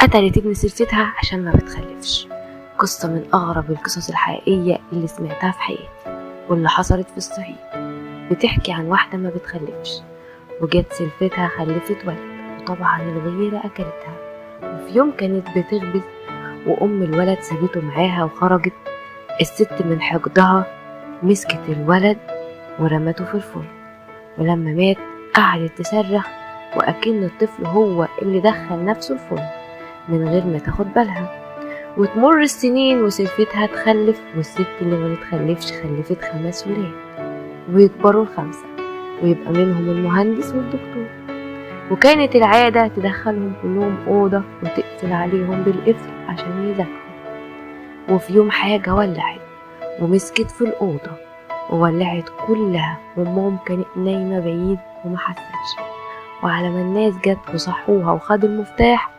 قتلت ابن سلفتها عشان ما بتخلفش. قصة من أغرب القصص الحقيقية اللي سمعتها في حياتي، واللي حصلت في الصعيد. بتحكي عن واحدة ما بتخلفش، وجت سلفتها خلفت ولد، وطبعا الغيرة أكلتها. وفي يوم كانت بتخبز، وأم الولد سابته معاها وخرجت. الست من حقدها مسكت الولد ورمته في الفرن، ولما مات قعدت تصرخ وأكن الطفل هو اللي دخل نفسه الفرن من غير ما تاخد بالها. وتمر السنين وسلفتها تخلف، والست اللي ما بتخلفش خلفت 5 ولاد، ويكبروا ال5 ويبقى منهم المهندس والدكتور. وكانت العادة تدخلهم كلهم أوضة وتقفل عليهم بالقفل عشان يذاكروا. وفي يوم حاجة ولعت ومسكت في الأوضة وولعت كلها، وأمهم كانت نايمة بعيد ومحستش. وعلى ما الناس جت وصحوها وخدوا المفتاح